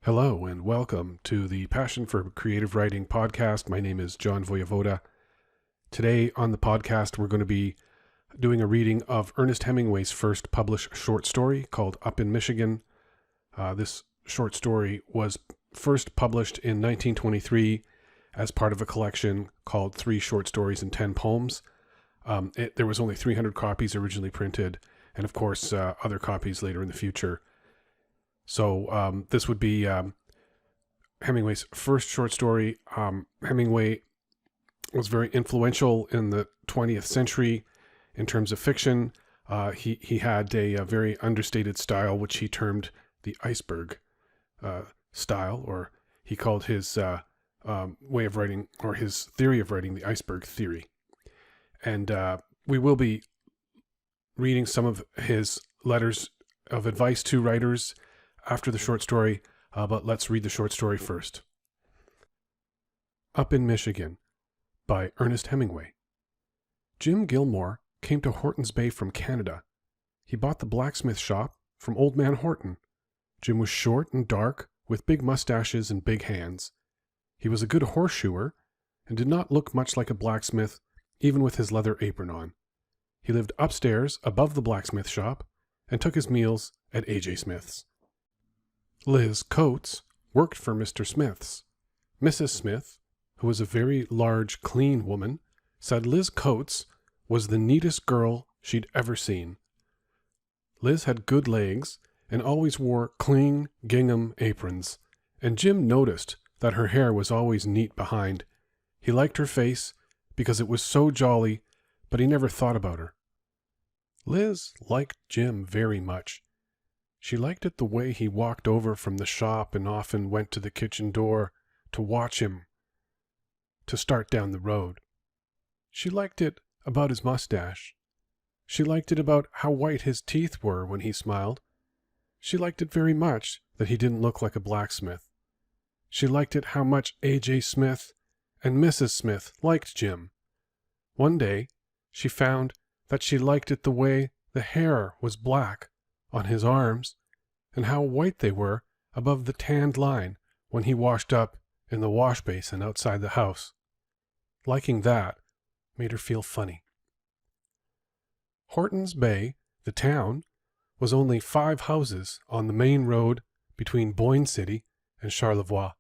Hello and welcome to the Passion for Creative Writing podcast. My name is John Voyevoda. Today on the podcast, we're going to be doing a reading of Ernest Hemingway's first published short story called Up in Michigan. This short story was first published in 1923 as part of a collection called 3 Short Stories and 10 Poems. There was only 300 copies originally printed, and of course other copies later in the future. So this would be Hemingway's first short story. Hemingway was very influential in the 20th century in terms of fiction. He had a very understated style, which he termed the iceberg style, or he called his way of writing, or his theory of writing, the iceberg theory. And we will be reading some of his letters of advice to writers after the short story, but let's read the short story first. Up in Michigan by Ernest Hemingway. Jim Gilmore came to Horton's Bay from Canada. He bought the blacksmith shop from Old Man Horton. Jim was short and dark, with big mustaches and big hands. He was a good horseshoer and did not look much like a blacksmith, even with his leather apron on. He lived upstairs above the blacksmith shop and took his meals at A.J. Smith's. Liz Coates worked for Mr. Smith's. Mrs. Smith, who was a very large, clean woman, said Liz Coates was the neatest girl she'd ever seen. Liz had good legs and always wore clean gingham aprons, and Jim noticed that her hair was always neat behind. He liked her face because it was so jolly, but he never thought about her. Liz liked Jim very much. She liked it the way he walked over from the shop and often went to the kitchen door to watch him to start down the road. She liked it about his mustache. She liked it about how white his teeth were when he smiled. She liked it very much that he didn't look like a blacksmith. She liked it how much A.J. Smith and Mrs. Smith liked Jim. One day, she found that she liked it the way the hair was black on his arms, and how white they were above the tanned line when he washed up in the wash basin outside the house. Liking that made her feel funny. Horton's Bay, the town, was only 5 houses on the main road between Boyne City and Charlevoix.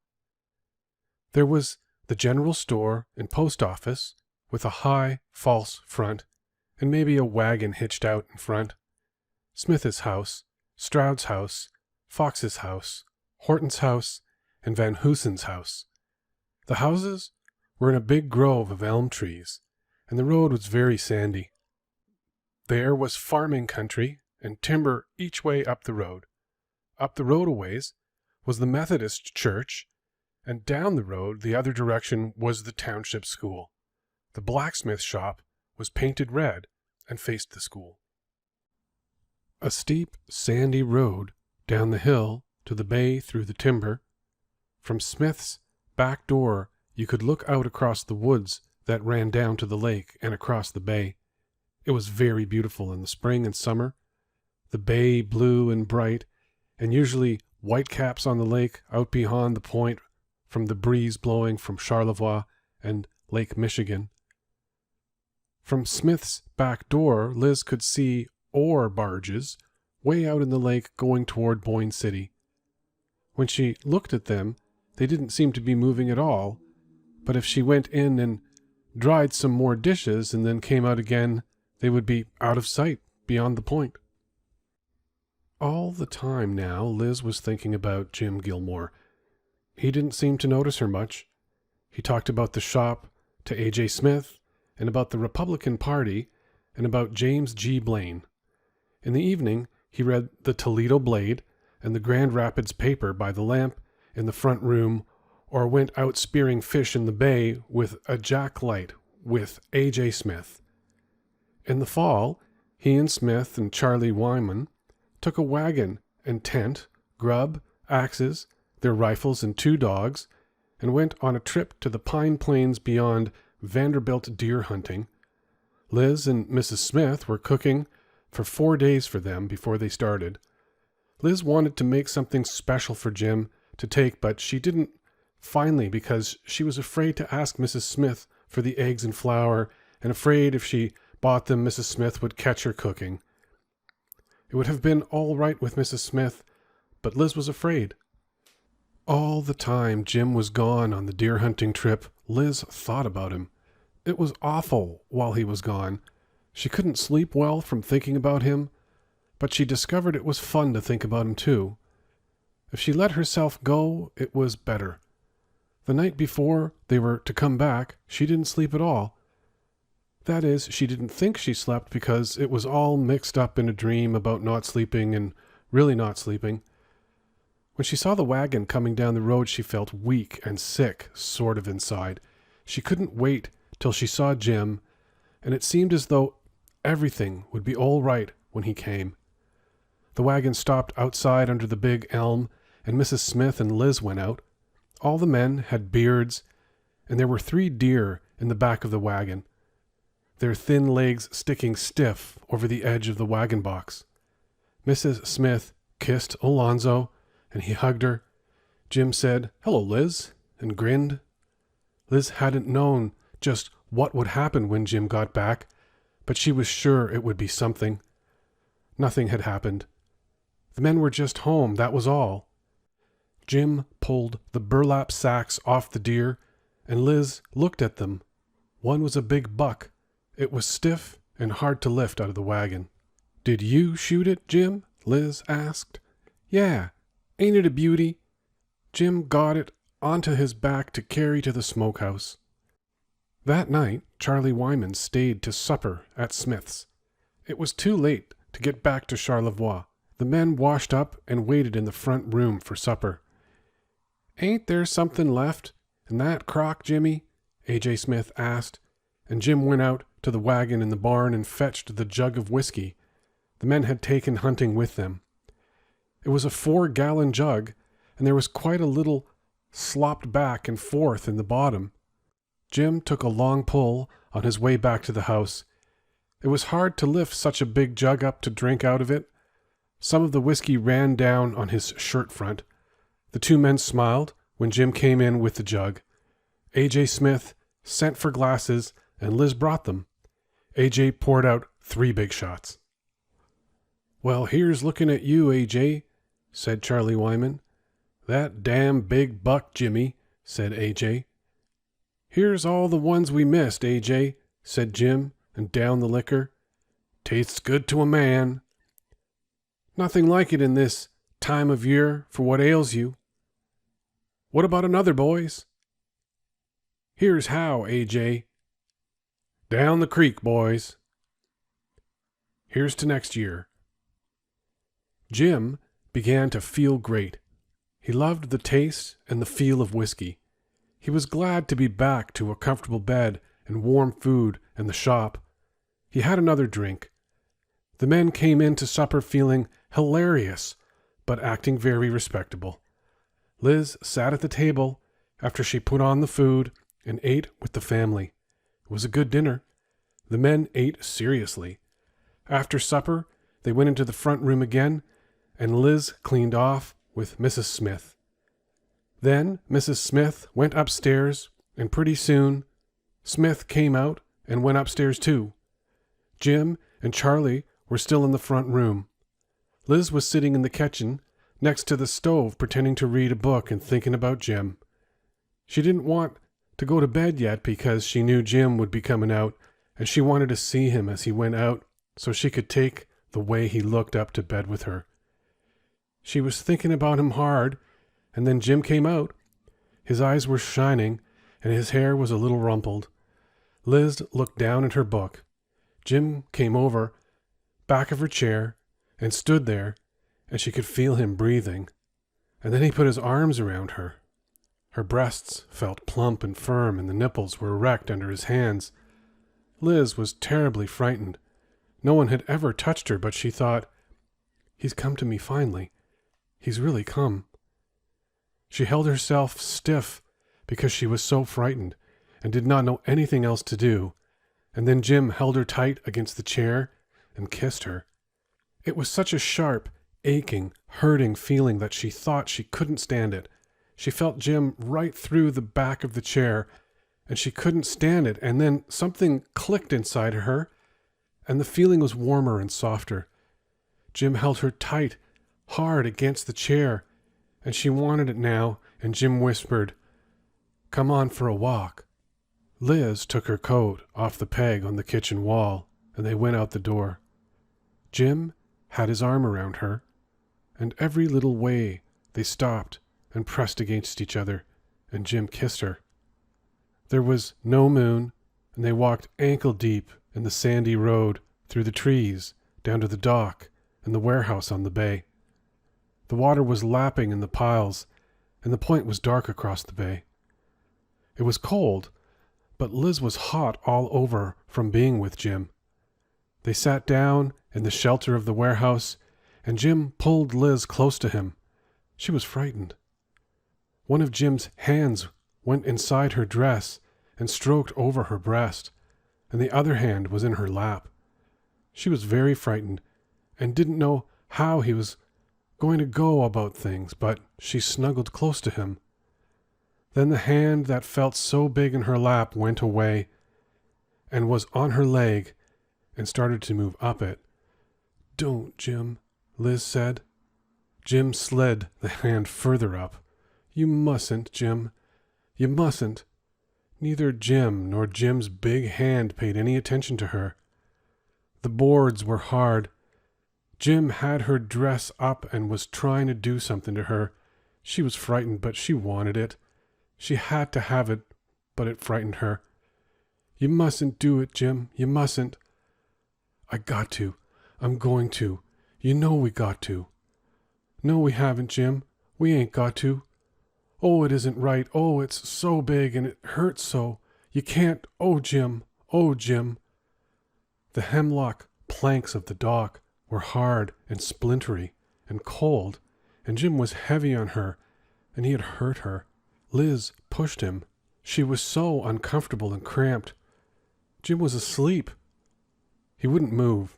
There was the general store and post office with a high, false front, and maybe a wagon hitched out in front. Smith's house, Stroud's house, Fox's house, Horton's house, and Van Hoosen's house. The houses were in a big grove of elm trees, and the road was very sandy. There was farming country and timber each way up the road. Up the road a ways was the Methodist church, and down the road the other direction was the township school. The blacksmith shop was painted red and faced the school. A steep, sandy road down the hill to the bay through the timber. From Smith's back door you could look out across the woods that ran down to the lake and across the bay. It was very beautiful in the spring and summer. The bay blue and bright, and usually whitecaps on the lake out beyond the point from the breeze blowing from Charlevoix and Lake Michigan. From Smith's back door, Liz could see ore barges way out in the lake going toward Boyne City. When she looked at them, they didn't seem to be moving at all, but if she went in and dried some more dishes and then came out again, they would be out of sight beyond the point. All the time now, Liz was thinking about Jim Gilmore. He didn't seem to notice her much. He talked about the shop to A.J. Smith, and about the Republican Party, and about James G. Blaine. In the evening, he read the Toledo Blade and the Grand Rapids paper by the lamp in the front room, or went out spearing fish in the bay with a jack-light with A.J. Smith. In the fall, he and Smith and Charlie Wyman took a wagon and tent, grub, axes, their rifles and 2 dogs, and went on a trip to the pine plains beyond Vanderbilt deer hunting. Liz and Mrs. Smith were cooking for 4 days for them before they started. Liz wanted to make something special for Jim to take, but she didn't finally because she was afraid to ask Mrs. Smith for the eggs and flour, and afraid if she bought them, Mrs. Smith would catch her cooking. It would have been all right with Mrs. Smith, but Liz was afraid. All the time Jim was gone on the deer hunting trip, Liz thought about him. It was awful while he was gone. She couldn't sleep well from thinking about him, but she discovered it was fun to think about him too. If she let herself go, it was better. The night before they were to come back, she didn't sleep at all. That is, she didn't think she slept because it was all mixed up in a dream about not sleeping and really not sleeping. When she saw the wagon coming down the road, she felt weak and sick, sort of inside. She couldn't wait till she saw Jim, and it seemed as though everything would be all right when he came. The wagon stopped outside under the big elm, and Mrs. Smith and Liz went out. All the men had beards, and there were 3 deer in the back of the wagon, their thin legs sticking stiff over the edge of the wagon box. Mrs. Smith kissed Alonzo, and he hugged her. Jim said, "Hello, Liz," and grinned. Liz hadn't known just what would happen when Jim got back, but she was sure it would be something. Nothing had happened. The men were just home, that was all. Jim pulled the burlap sacks off the deer, and Liz looked at them. One was a big buck. It was stiff and hard to lift out of the wagon. "Did you shoot it, Jim?" Liz asked. "Yeah. Ain't it a beauty?" Jim got it onto his back to carry to the smokehouse. That night, Charlie Wyman stayed to supper at Smith's. It was too late to get back to Charlevoix. The men washed up and waited in the front room for supper. "Ain't there something left in that crock, Jimmy?" A.J. Smith asked, and Jim went out to the wagon in the barn and fetched the jug of whiskey. The men had taken hunting with them. It was a 4-gallon jug, and there was quite a little slopped back and forth in the bottom. Jim took a long pull on his way back to the house. It was hard to lift such a big jug up to drink out of it. Some of the whiskey ran down on his shirt front. The 2 men smiled when Jim came in with the jug. A.J. Smith sent for glasses, and Liz brought them. A.J. poured out 3 big shots. "Well, here's looking at you, A.J., said Charlie Wyman. "That damn big buck, Jimmy," said A.J. "Here's all the ones we missed, A.J., said Jim, and downed the liquor. "Tastes good to a man." "Nothing like it in this time of year for what ails you." "What about another, boys?" "Here's how, A.J." "Down the creek, boys." "Here's to next year." Jim began to feel great. He loved the taste and the feel of whiskey. He was glad to be back to a comfortable bed and warm food and the shop. He had another drink. The men came in to supper feeling hilarious, but acting very respectable. Liz sat at the table after she put on the food and ate with the family. It was a good dinner. The men ate seriously. After supper, they went into the front room again, and Liz cleaned off with Mrs. Smith. Then Mrs. Smith went upstairs, and pretty soon Smith came out and went upstairs too. Jim and Charlie were still in the front room. Liz was sitting in the kitchen next to the stove pretending to read a book and thinking about Jim. She didn't want to go to bed yet because she knew Jim would be coming out, and she wanted to see him as he went out so she could take the way he looked up to bed with her. She was thinking about him hard, and then Jim came out. His eyes were shining, and his hair was a little rumpled. Liz looked down at her book. Jim came over, back of her chair, and stood there, and she could feel him breathing. And then he put his arms around her. Her breasts felt plump and firm, and the nipples were erect under his hands. Liz was terribly frightened. No one had ever touched her, but she thought, "He's come to me finally. He's really come." She held herself stiff because she was so frightened and did not know anything else to do, and then Jim held her tight against the chair and kissed her. It was such a sharp, aching, hurting feeling that she thought she couldn't stand it. She felt Jim right through the back of the chair, and she couldn't stand it. And then something clicked inside her, and the feeling was warmer and softer. Jim held her tight, hard against the chair, and she wanted it now, and Jim whispered, "Come on for a walk." Liz took her coat off the peg on the kitchen wall, and they went out the door. Jim had his arm around her, and every little way they stopped and pressed against each other, and Jim kissed her. There was no moon, and they walked ankle deep in the sandy road through the trees down to the dock and the warehouse on the bay. The water was lapping in the piles, and the point was dark across the bay. It was cold, but Liz was hot all over from being with Jim. They sat down in the shelter of the warehouse, and Jim pulled Liz close to him. She was frightened. One of Jim's hands went inside her dress and stroked over her breast, and the other hand was in her lap. She was very frightened and didn't know how he was going to go about things, but she snuggled close to him. Then the hand that felt so big in her lap went away and was on her leg and started to move up it. "Don't, Jim," Liz said. Jim slid the hand further up. "You mustn't, Jim. You mustn't." Neither Jim nor Jim's big hand paid any attention to her. The boards were hard. Jim had her dress up and was trying to do something to her. She was frightened, but she wanted it. She had to have it, but it frightened her. "You mustn't do it, Jim. You mustn't." "I got to. I'm going to. You know we got to." "No, we haven't, Jim. We ain't got to." "Oh, it isn't right. Oh, it's so big and it hurts so. You can't. Oh, Jim. Oh, Jim." The hemlock planks of the dock were hard and splintery and cold, and Jim was heavy on her, and he had hurt her. Liz pushed him. She was so uncomfortable and cramped. Jim was asleep. He wouldn't move.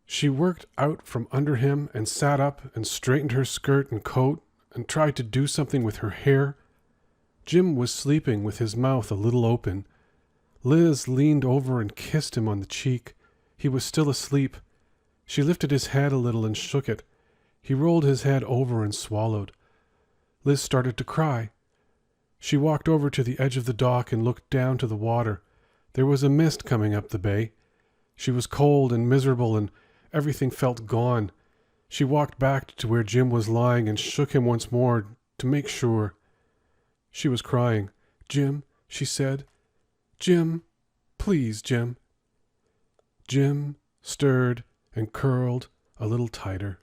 She worked out from under him and sat up and straightened her skirt and coat and tried to do something with her hair. Jim was sleeping with his mouth a little open. Liz leaned over and kissed him on the cheek. He was still asleep. She lifted his head a little and shook it. He rolled his head over and swallowed. Liz started to cry. She walked over to the edge of the dock and looked down to the water. There was a mist coming up the bay. She was cold and miserable, and everything felt gone. She walked back to where Jim was lying and shook him once more to make sure. She was crying. "Jim," she said. "Jim, please, Jim." Jim stirred and curled a little tighter.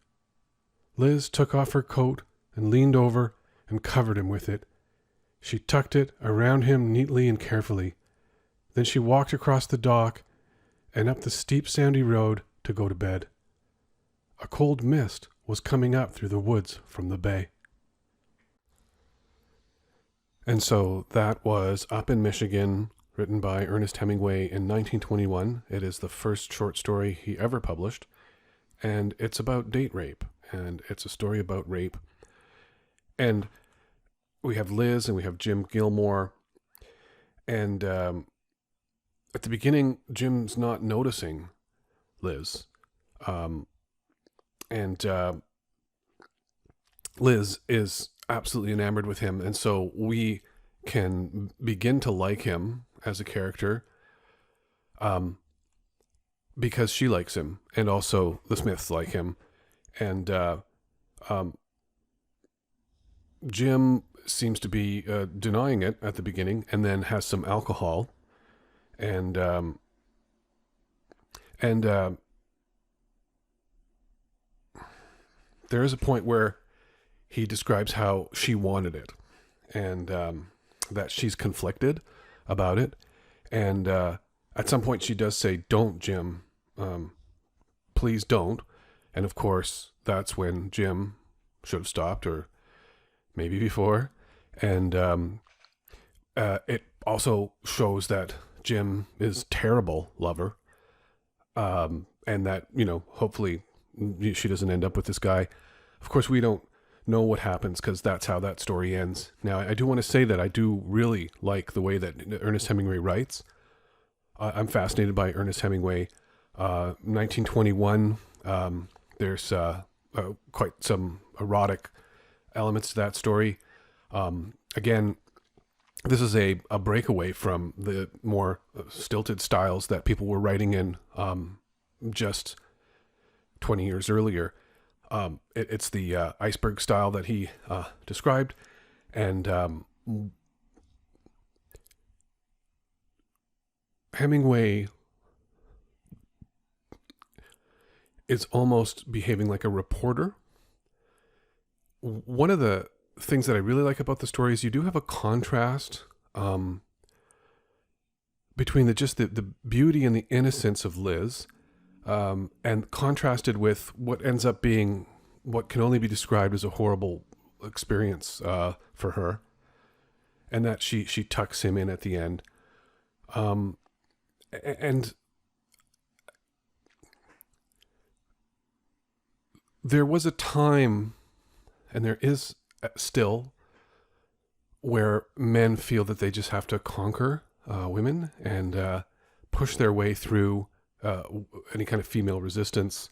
Liz took off her coat and leaned over and covered him with it. She tucked it around him neatly and carefully. Then she walked across the dock and up the steep sandy road to go to bed. A cold mist was coming up through the woods from the bay. And so that was Up in Michigan, written by Ernest Hemingway in 1921. It is the first short story he ever published, and it's about date rape, and it's a story about rape. And we have Liz and we have Jim Gilmore, and at the beginning, Jim's not noticing Liz, and Liz is absolutely enamored with him, and so we can begin to like him as a character because she likes him, and also the Smiths like him, and Jim seems to be denying it at the beginning, and then has some alcohol, and there is a point where he describes how she wanted it, and that she's conflicted about it. And at some point she does say, "Don't, Jim. Please don't." And of course, that's when Jim should have stopped, or maybe before. And it also shows that Jim is a terrible lover, and that, hopefully she doesn't end up with this guy. Of course, we don't know what happens because that's how that story ends. Now, I do want to say that I do really like the way that Ernest Hemingway writes. I'm fascinated by Ernest Hemingway. 1921, there's quite some erotic elements to that story. Again, this is a breakaway from the more stilted styles that people were writing in just 20 years earlier. It's the iceberg style that he described, and Hemingway is almost behaving like a reporter. One of the things that I really like about the story is you do have a contrast between the beauty and the innocence of Liz, and contrasted with what ends up being what can only be described as a horrible experience for her, and that she tucks him in at the end. And there was a time, and there is still, where men feel that they just have to conquer women and push their way through any kind of female resistance.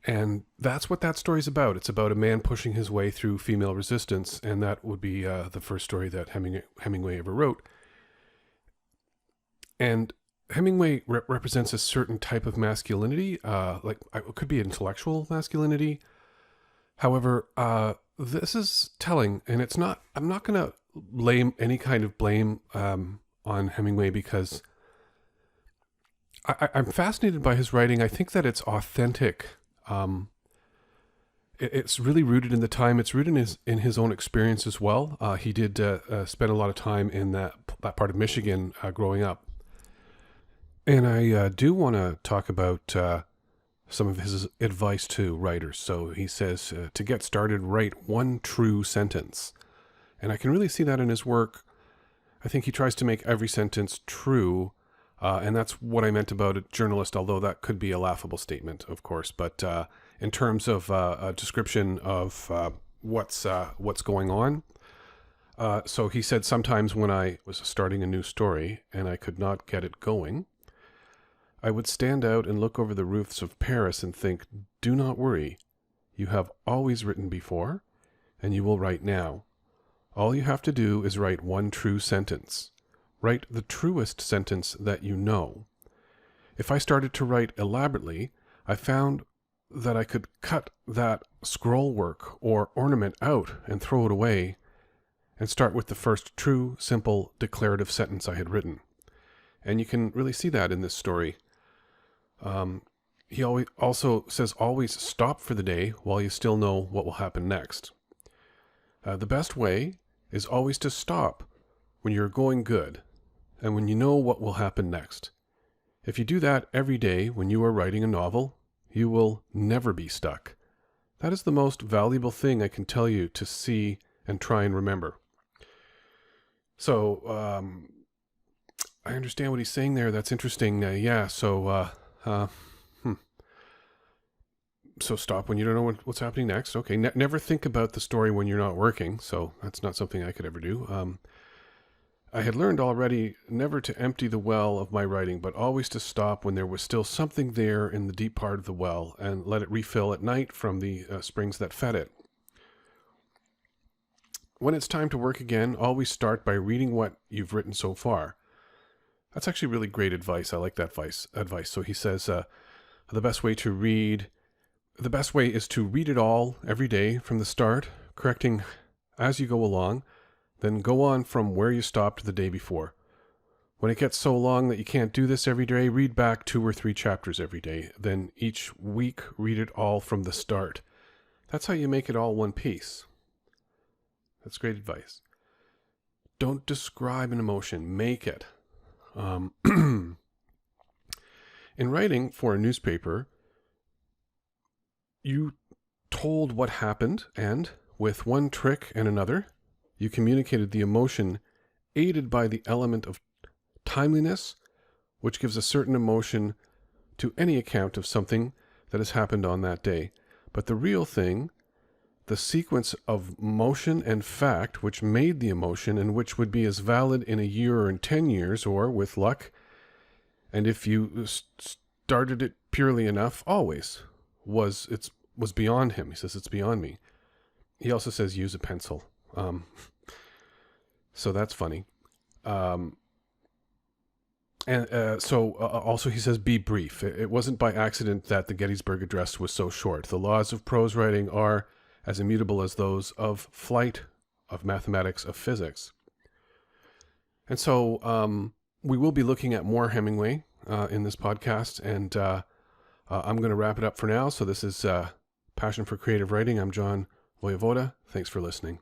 And that's what that story's about. It's about a man pushing his way through female resistance, and that would be the first story that Hemingway ever wrote. And Hemingway represents a certain type of masculinity, like it could be intellectual masculinity. However, this is telling, and it's not. I'm not going to lay any kind of blame on Hemingway because I'm fascinated by his writing. I think that it's authentic. It's really rooted in the time. It's rooted in his own experience as well. He did spend a lot of time in that part of Michigan growing up. And I do want to talk about some of his advice to writers. So he says, to get started, write one true sentence. And I can really see that in his work. I think he tries to make every sentence true. And that's what I meant about a journalist, although that could be a laughable statement, of course. But in terms of a description of what's going on. So he said, sometimes when I was starting a new story and I could not get it going, I would stand out and look over the roofs of Paris and think, do not worry. You have always written before, and you will write now. All you have to do is write one true sentence. Write the truest sentence that you know. If I started to write elaborately, I found that I could cut that scroll work or ornament out and throw it away and start with the first true, simple, declarative sentence I had written. And you can really see that in this story. He also says, always stop for the day while you still know what will happen next. The best way is always to stop when you're going good and when you know what will happen next. If you do that every day when you are writing a novel, you will never be stuck. That is the most valuable thing I can tell you to see and try and remember. So, I understand what he's saying there. That's interesting. So stop when you don't know what's happening next. Okay, never think about the story when you're not working. So that's not something I could ever do. I had learned already never to empty the well of my writing, but always to stop when there was still something there in the deep part of the well and let it refill at night from the springs that fed it. When it's time to work again, always start by reading what you've written so far. That's actually really great advice. I like that advice. So he says, the best way is to read it all every day from the start, correcting as you go along, then go on from where you stopped the day before. When it gets so long that you can't do this every day, read back 2 or 3 chapters every day. Then each week, read it all from the start. That's how you make it all one piece. That's great advice. Don't describe an emotion, make it. In writing for a newspaper, you told what happened, and with one trick and another, you communicated the emotion aided by the element of timeliness, which gives a certain emotion to any account of something that has happened on that day. But the real thing the sequence of motion and fact which made the emotion and which would be as valid in a year or in 10 years or, with luck, and if you started it purely enough, always was beyond him. He says, it's beyond me. He also says, use a pencil. So that's funny. Also he says, be brief. It wasn't by accident that the Gettysburg Address was so short. The laws of prose writing are as immutable as those of flight, of mathematics, of physics. And so we will be looking at more Hemingway in this podcast, and I'm going to wrap it up for now. So this is Passion for Creative Writing. I'm John Voivoda. Thanks for listening.